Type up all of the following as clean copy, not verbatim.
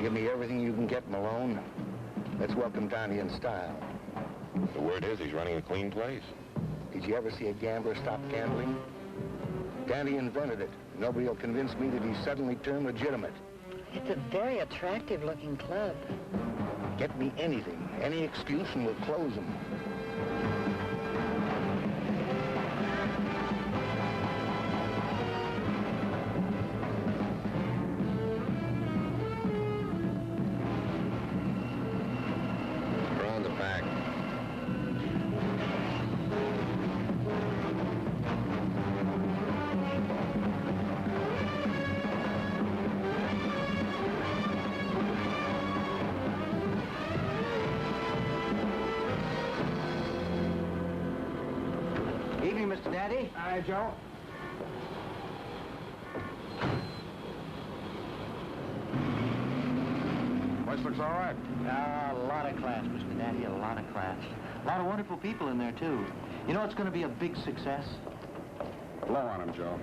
Give me everything you can get, Malone. Let's welcome Dante in style. The word is he's running a clean place. Did you ever see a gambler stop gambling? Dante invented it. Nobody will convince me that he's suddenly turned legitimate. It's a very attractive-looking club. Get me anything, any excuse, and we'll close them. Around the back. Evening, Mr. Dante. Hi, Joe. Place looks all right. A lot of class, Mr. Dante, a lot of class. A lot of wonderful people in there, too. You know it's going to be a big success? Blow on him, Joe.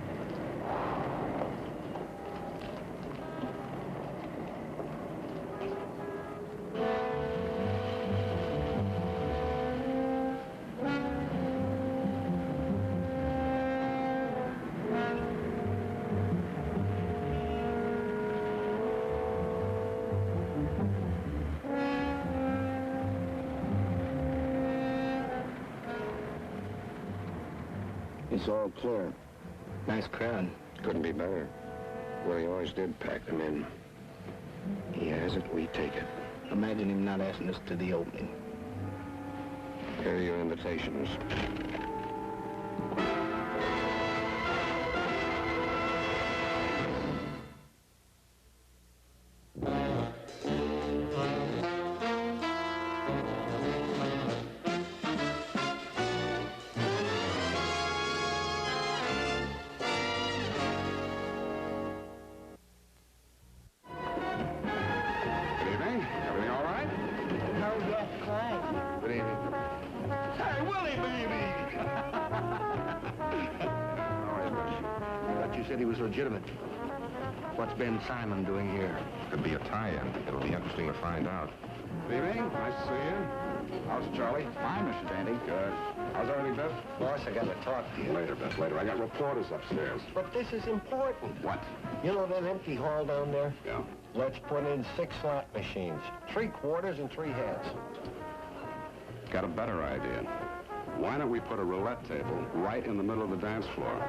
It's all clear. Nice crowd. Couldn't be better. Well, he always did pack them in. He has it, we take it. Imagine him not asking us to the opening. Here are your invitations. Said he was legitimate. What's Ben Simon doing here? Could be a tie-in. It'll be interesting to find out. Good evening. Nice to see you. How's Charlie? Fine, Mr. Dante. Good. How's everything, Biff? Boss, I got to talk to you. Later, Biff, later. I got reporters upstairs. But this is important. What? You know that empty hall down there? Yeah. Let's put in 6 slot machines. 3 quarters and 3 heads. Got a better idea. Why don't we put a roulette table right in the middle of the dance floor?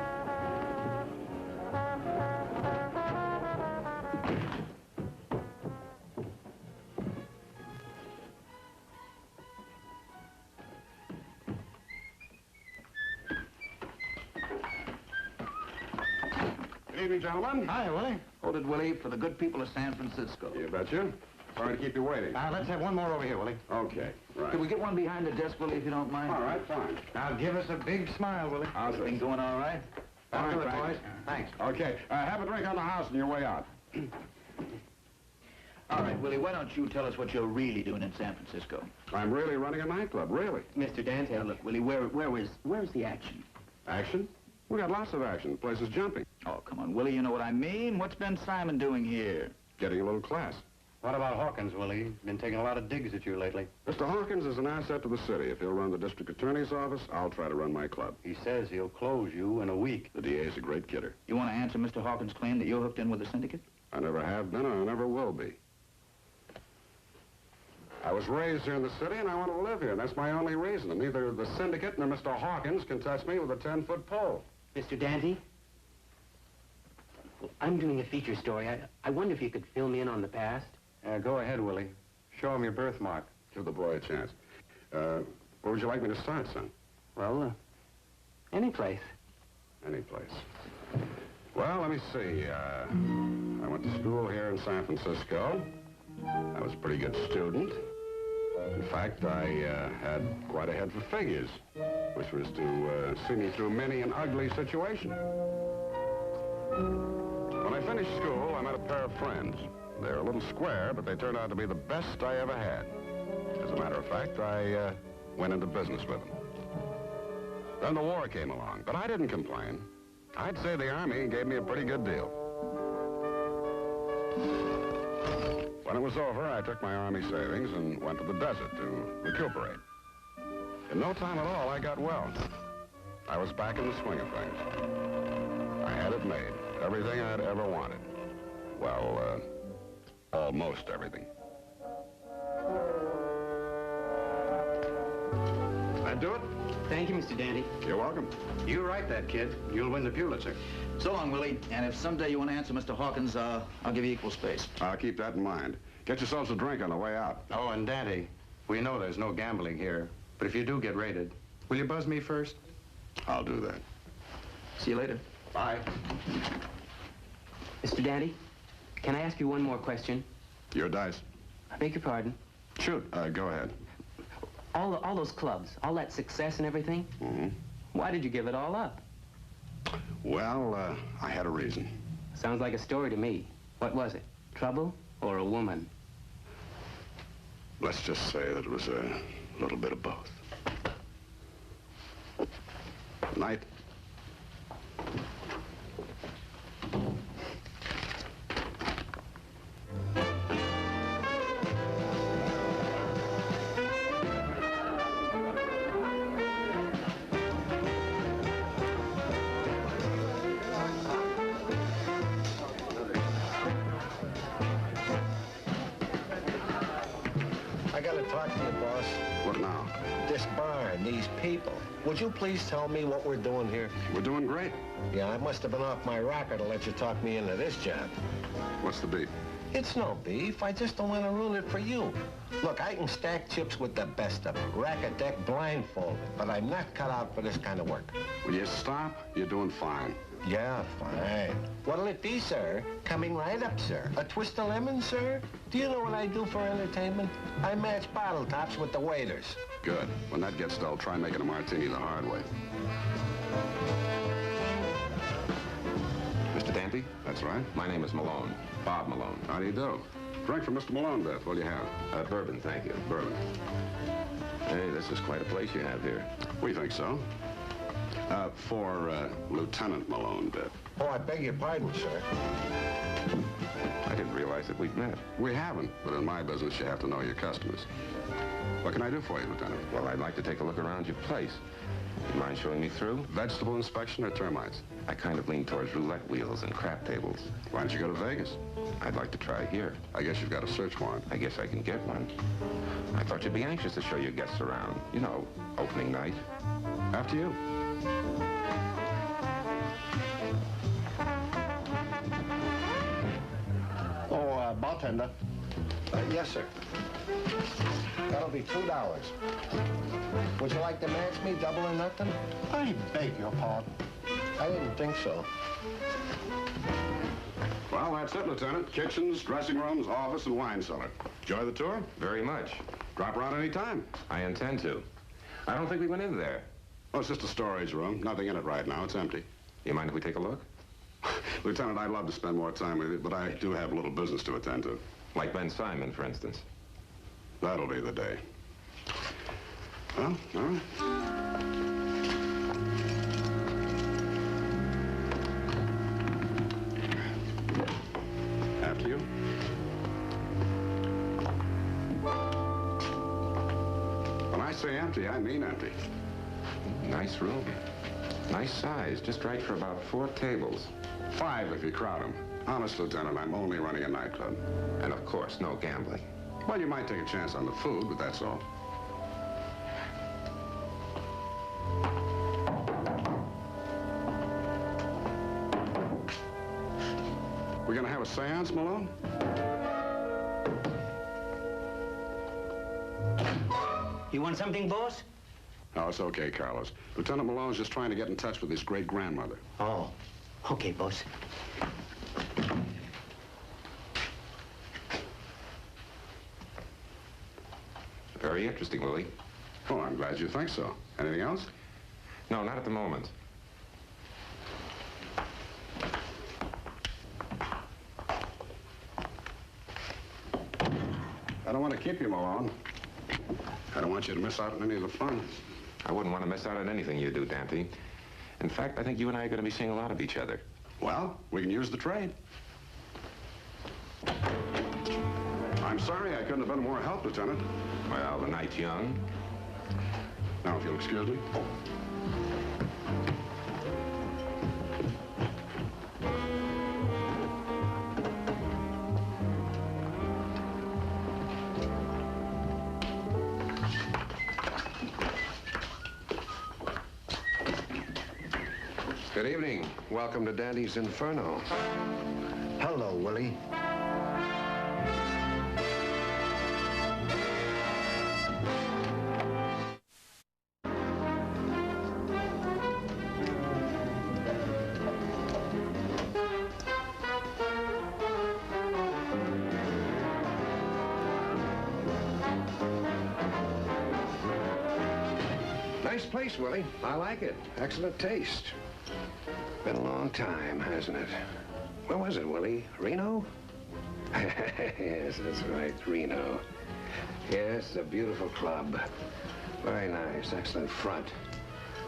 Good evening, gentlemen. Hi, Willie. Hold it, Willie, for the good people of San Francisco. You betcha. Sorry to keep you waiting. Let's have one more over here, Willie. Okay, right. Could we get one behind the desk, Willie, if you don't mind? All right, fine. Now, give us a big smile, Willie. How's it? Everything going all right? Fine, Do it, thanks. boys. Thanks. Okay, have a drink on the house on your way out. All right, Willie, why don't you tell us what you're really doing in San Francisco? I'm really running a nightclub, really. Mr. Dante. Now, look, Willie, where's the action? Action? We got lots of action. The place is jumping. Oh, come on, Willie, you know what I mean. What's Ben Simon doing here? Getting a little class. What about Hawkins, Willie? Been taking a lot of digs at you lately. Mr. Hawkins is an asset to the city. If he'll run the district attorney's office, I'll try to run my club. He says he'll close you in a week. The DA's a great kidder. You want to answer Mr. Hawkins' claim that you're hooked in with the syndicate? I never have been, and I never will be. I was raised here in the city, and I want to live here. That's my only reason. And neither the syndicate nor Mr. Hawkins can touch me with a 10-foot pole. Mr. Dante? Well, I'm doing a feature story. I wonder if you could fill me in on the past. Go ahead, Willie. Show him your birthmark. Give the boy a chance. Where would you like me to start, son? Well, any place. Any place. Well, let me see. I went to school here in San Francisco. I was a pretty good student. In fact, I had quite a head for figures, which was to see me through many an ugly situation. When I finished school, I met a pair of friends. They were a little square, but they turned out to be the best I ever had. As a matter of fact, I went into business with them. Then the war came along, but I didn't complain. I'd say the Army gave me a pretty good deal. When it was over, I took my Army savings and went to the desert to recuperate. In no time at all, I got well. I was back in the swing of things. I had it made. Everything I'd ever wanted. Well, almost everything. That do it? Thank you, Mr. Dante. You're welcome. You write that, kid. You'll win the Pulitzer. So long, Willie. And if someday you want to answer Mr. Hawkins, I'll give you equal space. I'll keep that in mind. Get yourselves a drink on the way out. Oh, and Dante, we know there's no gambling here, but if you do get raided, will you buzz me first? I'll do that. See you later. Bye. Mr. Dante, can I ask you one more question? Your dice. I beg your pardon. Shoot. Go ahead. All those clubs, all that success and everything, why did you give it all up? Well, I had a reason. Sounds like a story to me. What was it? Trouble or a woman? Let's just say that it was a little bit of both. Night. I gotta talk to you, boss. What now? This barn, these people. Would you please tell me what we're doing here? We're doing great. Yeah, I must have been off my rocker to let you talk me into this job. What's the beef? It's no beef. I just don't want to ruin it for you. Look, I can stack chips with the best of them. Rack a deck blindfolded. But I'm not cut out for this kind of work. Will you stop? You're doing fine. Yeah, fine. What'll it be, sir? Coming right up, sir. A twist of lemon, sir? Do you know what I do for entertainment? I match bottle tops with the waiters. Good. When that gets dull, try making a martini the hard way. Mr. Dante? That's right. My name is Malone. Bob Malone. How do you do? Drink for Mr. Malone, Beth. What'll you have? Bourbon, thank you. Bourbon. Hey, this is quite a place you have here. We think so. For Lieutenant Malone, Beth. Oh, I beg your pardon, sir. I didn't realize that we'd met. We haven't, but in my business, you have to know your customers. What can I do for you, Lieutenant? Well, I'd like to take a look around your place. You mind showing me through? Vegetable inspection or termites? I kind of lean towards roulette wheels and crap tables. Why don't you go to Vegas? I'd like to try here. I guess you've got a search warrant. I guess I can get one. I thought you'd be anxious to show your guests around. You know, opening night. After you. Oh, bartender. Yes, sir. That'll be $2. Would you like to match me, double or nothing? I beg your pardon. I didn't think so. Well, that's it, Lieutenant. Kitchens, dressing rooms, office, and wine cellar. Enjoy the tour? Very much. Drop around any time. I intend to. I don't think we went in there. Oh, it's just a storage room. Nothing in it right now. It's empty. You mind if we take a look? Lieutenant, I'd love to spend more time with you, but I do have a little business to attend to. Like Ben Simon, for instance. That'll be the day. Well, all right. After you. When I say empty, I mean empty. Nice room. Nice size. Just right for about 4 tables. 5 if you crowd them. Honest, Lieutenant, I'm only running a nightclub. And of course, no gambling. Well, you might take a chance on the food, but that's all. We're gonna have a seance, Malone? You want something, boss? No, it's okay, Carlos. Lieutenant Malone's just trying to get in touch with his great-grandmother. Oh, okay, boss. Very interesting, Willie. Oh, I'm glad you think so. Anything else? No, not at the moment. I don't want to keep you, Malone. I don't want you to miss out on any of the fun. I wouldn't want to miss out on anything you do, Dante. In fact, I think you and I are going to be seeing a lot of each other. Well, we can use the trade. I'm sorry I couldn't have been of more help, Lieutenant. Well, the night's young. Now, if you'll excuse me. Good evening. Welcome to Dante's Inferno. Hello, Willie. Nice place, Willie. I like it. Excellent taste. Been a long time, hasn't it? Where was it, Willie? Reno? Yes, that's right, Reno. Yes, it's a beautiful club. Very nice, excellent front.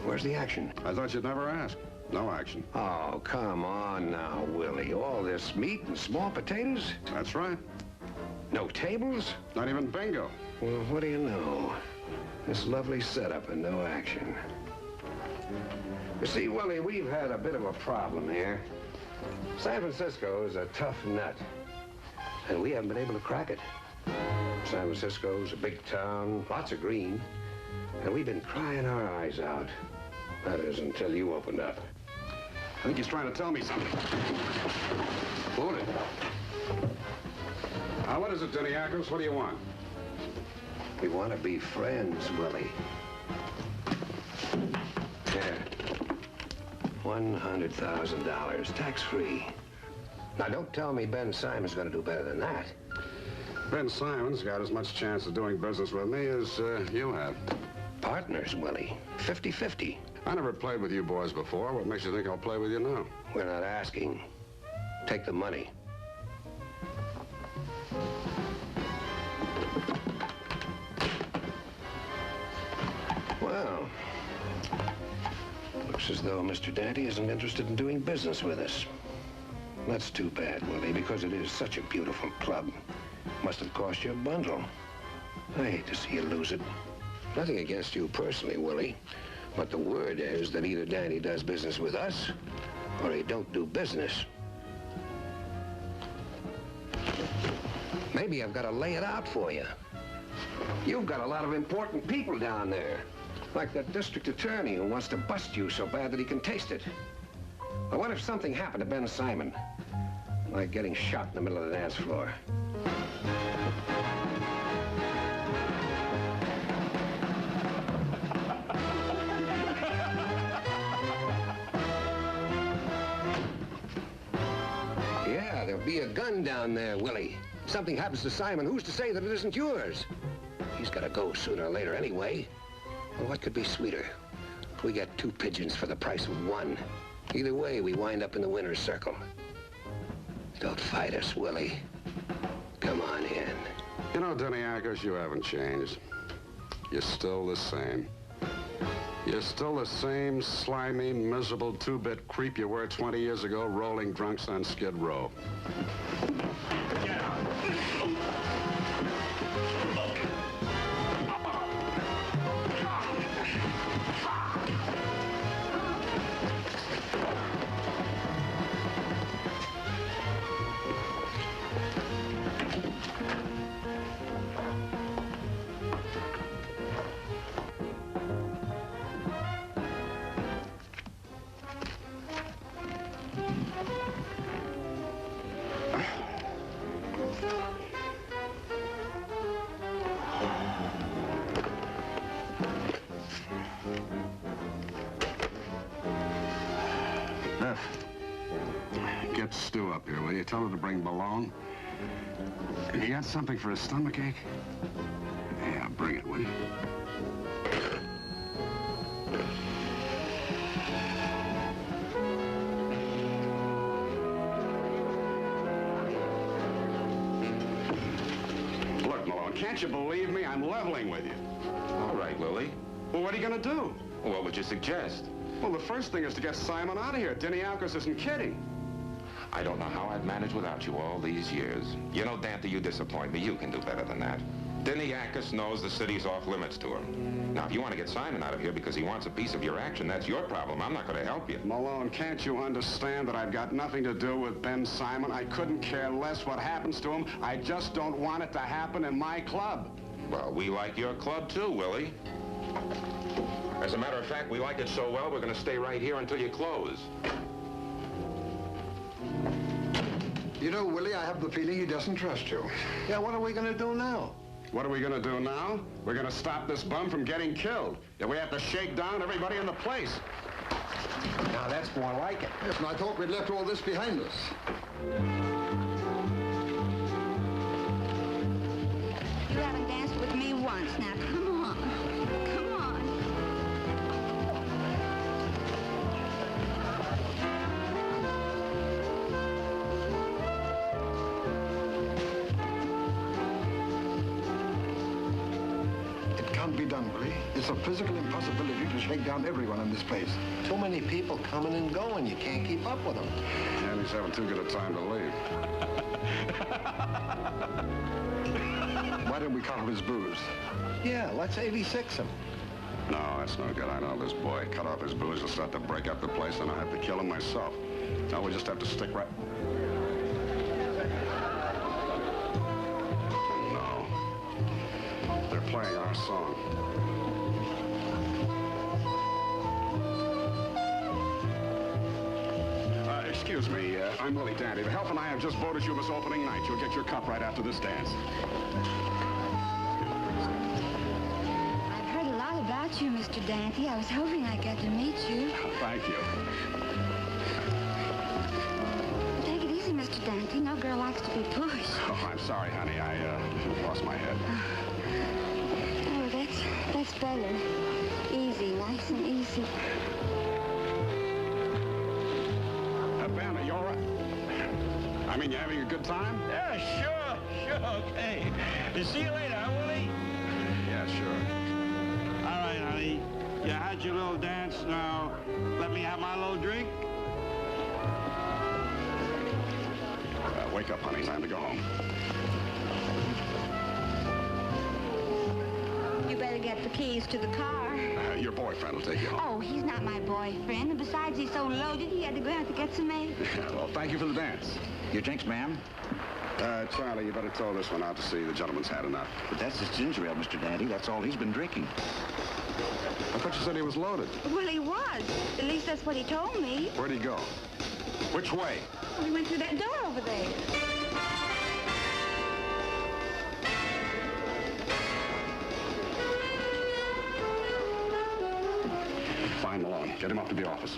Where's the action? I thought you'd never ask. No action. Oh, come on now, Willie. All this meat and small potatoes? That's right. No tables? Not even bingo. Well, what do you know? This lovely setup and no action. You see, Willie, we've had a bit of a problem here. San Francisco is a tough nut, and we haven't been able to crack it. San Francisco's a big town, lots of green, and we've been crying our eyes out. That is, until you opened up. I think he's trying to tell me something. Hold it. What is it, Deniakos? What do you want? We want to be friends, Willie. Here. $100,000, tax-free. Now, don't tell me Ben Simon's going to do better than that. Ben Simon's got as much chance of doing business with me as you have. Partners, Willie. 50-50. I never played with you boys before. What makes you think I'll play with you now? We're not asking. Take the money. Well, looks as though Mr. Dante isn't interested in doing business with us. That's too bad, Willie, because it is such a beautiful club. Must have cost you a bundle. I hate to see you lose it. Nothing against you personally, Willie, but the word is that either Dante does business with us or he don't do business. Maybe I've got to lay it out for you. You've got a lot of important people down there. Like that district attorney who wants to bust you so bad that he can taste it. Now, what if something happened to Ben Simon? Like getting shot in the middle of the dance floor. Yeah, there'll be a gun down there, Willie. Something happens to Simon, who's to say that it isn't yours? He's got to go sooner or later anyway. Well, what could be sweeter? We get 2 pigeons for the price of 1. Either way, we wind up in the winner's circle. Don't fight us, Willie. Come on in. You know, Deniakos, you haven't changed. You're still the same. You're still the same slimy, miserable 2-bit creep you were 20 years ago rolling drunks on Skid Row. Get out. Get Stu up here, will you? Tell her to bring Malone. You got something for a stomachache? Yeah, bring it, will you? Look, Malone, can't you believe me? I'm leveling with you. All right, Willie. Well, what are you going to do? What would you suggest? Well, the first thing is to get Simon out of here. Deniakos isn't kidding. I don't know how I've managed without you all these years. You know, Dante, you disappoint me. You can do better than that. Denny Ackes knows the city's off limits to him. Now, if you want to get Simon out of here because he wants a piece of your action, that's your problem. I'm not going to help you. Malone, can't you understand that I've got nothing to do with Ben Simon? I couldn't care less what happens to him. I just don't want it to happen in my club. Well, we like your club too, Willie. As a matter of fact, we like it so well, we're going to stay right here until you close. You know, Willie, I have the feeling he doesn't trust you. Yeah, what are we going to do now? What are we going to do now? We're going to stop this bum from getting killed. If we have to shake down everybody in the place. Now, that's more like it. Yes, and I thought we'd left all this behind us. You haven't danced with me once. Now, come on. Come on. It can't be done, Willie. It's a physical impossibility to shake down everyone in this place. Too many people coming and going. You can't keep up with them. And he's having too good a time to leave. Why don't we cut off his booze? Yeah, let's 86 him. No, that's no good. I know this boy. Cut off his booze, he'll start to break up the place, and I'll have to kill him myself. Now we just have to stick right... No. They're playing our song. Excuse me, I'm Willie Dante. The Help and I have just voted you this opening night. You'll get your cup right after this dance. I've heard a lot about you, Mr. Dante. I was hoping I'd get to meet you. Thank you. Take it easy, Mr. Dante. No girl likes to be pushed. Oh, I'm sorry, honey. I lost my head. Oh, that's better. Easy, nice and easy. Ben, are you all right? I mean, you having a good time? Yeah, sure, okay. See you later, huh, Willie? Yeah, sure. All right, honey. You had your little dance. Now, let me have my little drink. Wake up, honey. Time to go home. You better get the keys to the car. Your boyfriend will take you home. Oh, he's not my boyfriend. And besides, he's so loaded, he had to go out to get some eggs. Well, thank you for the dance. Your drinks, ma'am? Charlie, you better throw this one out to see the gentleman's had enough. But that's his ginger ale, Mr. Dante. That's all he's been drinking. I thought you said he was loaded. Well, he was. At least that's what he told me. Where'd he go? Which way? Well, he went through that door over there. Fine, Malone. Get him up to the office.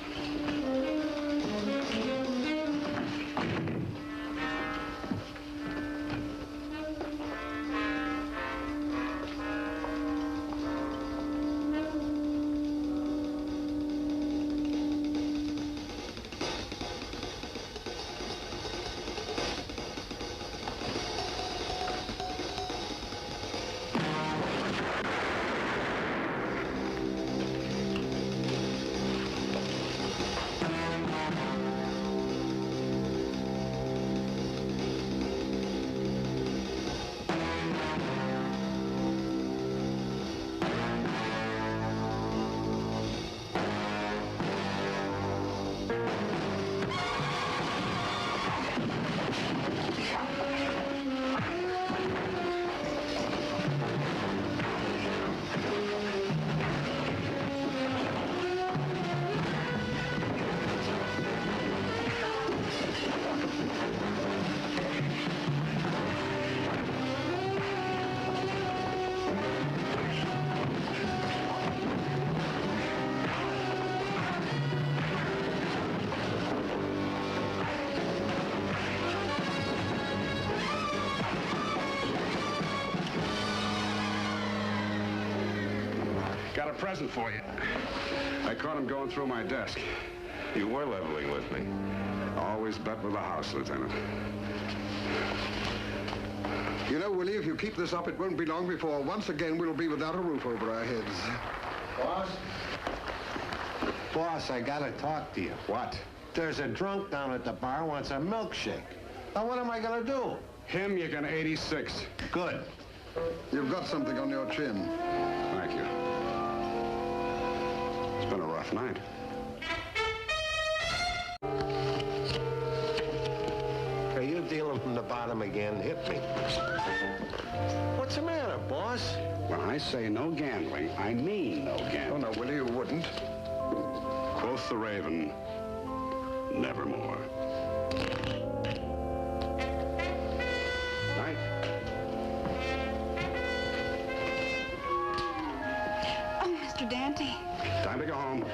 Got a present for you. I caught him going through my desk. You were leveling with me. Always bet with the house, Lieutenant. You know, Willie, if you keep this up, it won't be long before once again we'll be without a roof over our heads. Boss? Boss, I gotta talk to you. What? There's a drunk down at the bar wants a milkshake. Now, what am I gonna do? Him, you can 86. Good. You've got something on your chin. Thank you. It's been a rough night. Are you dealing from the bottom again? Hit me. What's the matter, boss? When I say no gambling, I mean no gambling. Oh, no, Willie, you wouldn't. Quoth the raven, nevermore. Night. Oh, Mr. Dante. Time to go home.